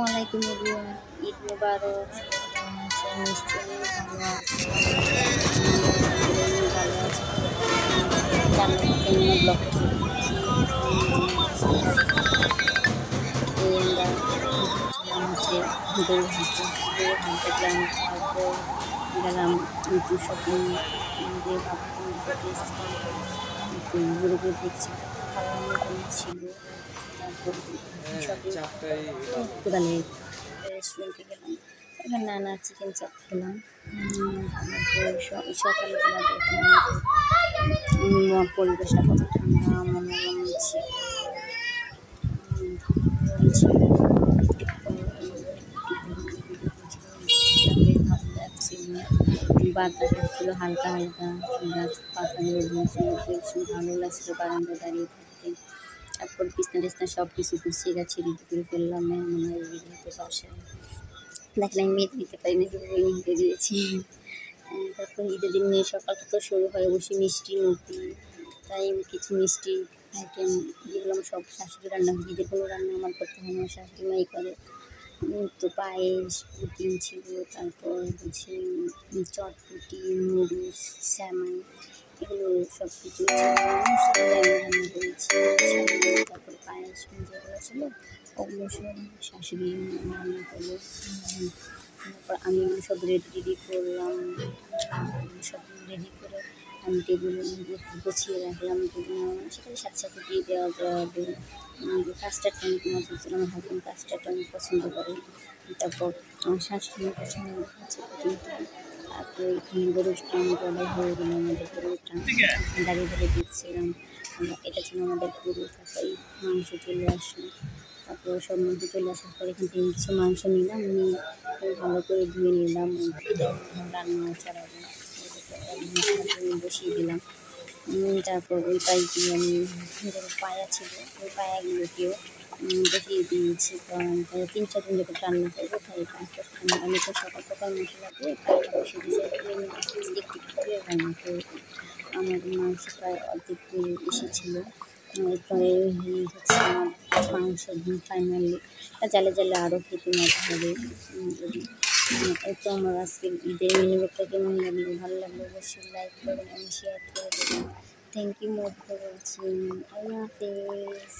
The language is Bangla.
আলাইকুম এভরিওয়ান, ঈদ মুবারক। কেমন আছেন? নিশ্চয়ই ভালো আছেন। ভালো আছি। রান্না করতে নিয়ে ব্লগটা শুরু করছি। এই আমরা ছিলাম হচ্ছে গরুহাটে দেখলাম, তারপর গেলাম একটু শপিং যে বাবুকে করতে এসেছিলাম, একটু ঘুরে ঘুরে দেখছি খাওয়ার মতন ছিল। তারপর শপিং কোদালে রেস্টুরেন্টে গেলাম, এবার নানা চিকেন চাপ খেলাম। তারপর সকালবেলা দেখলাম পরিবেশটা কত ঠান্ডা মনোরম ছিল। ভালো লাগছিল, বাতাস ছিল হালকা হালকা, গাছ পাতাগুলো দুলছিল, বেশ ভালো লাগছিল বারান্দায় দাঁড়িয়ে থাকতে। তারপর বিছনা টিছনা সব কিছু গুছিয়ে গেছে, রেডি করে ফেললাম। মেহমান রেডি হতে বাসায় দেখলাম মেয়েদের দিতে পারি না, কিন্তু নিতে দিয়েছি। তারপর ঈদের দিন নিয়ে সকালটা তো শুরু হয় অবশ্যই মিষ্টি মুখি, তাই কিছু মিষ্টি আইটেম যেগুলো আমার সব শাশুড়ি রান্না হয়। ঈদের কোনো রান্না আমার করতে হয় না, আমার শাশুড়ি মাই করে। তো পায়েস পুডিং ছিল, তারপর হচ্ছে চটপুটি, নুডলস, স্যামাই, এগুলো সব কিছু রান্না করেছি। তারপর পায়েস যেগুলো ছিল ওগুলো সব শাশুড়ি রান্না করলো। তারপর আমি সব রেডি করলাম, সব রেডি করে আমি টেবিলে গুছিয়ে রাখলাম। সেখানে সাথে সাথে দিয়ে দেওয়া কাস্টার্ড অনেক মজা ছিল, আমার হাজবেন্ড কাস্টার্ড অনেক পছন্দ করে। তারপর আমার শাশুড়ি পছন্দ হচ্ছে কিন্তু। তারপর এখানে গরুটা আমি বলা হয়ে গেল, আমাদের গরুটা দাঁড়িয়ে দাঁড়িয়ে দিচ্ছিলাম, এটা ছিল আমাদের গরু। তারপর এই মাংস চলে আসলো, তারপর সব মাংস চলে আসার পর এখান থেকে কিছু মাংস নিলাম, নিয়ে ভালো করে ধুয়ে নিলাম, রান্না চড়াবো বসিয়ে দিলাম। তারপর ওই পাইগুলো আমি পায়া ছিল, ওই পায়াগুলোকেও বসিয়ে দিয়েছি, কারণ 3-4 দিন যখন রান্না করবো তাই আমি তো সকাল সকাল মশলা দিয়ে পায়াটা বসিয়ে দিয়েছি, আস্তে আস্তে একটু করে রান্না করবো। আমার মাংস প্রায় অর্ধেক এসেছিলো, এরপরে হচ্ছে আমার মাংস ফাইনালি জালে জালে আরও খেতে মজা হবে। তো আমার আজকের ঈদের মিনিব্লগটা কেমন লাগলো, ভালো লাগলো অবশ্যই লাইক করবেন এবং শেয়ার করে দেবেন। Thank you more for watching. আল্লাহ হাফেজ।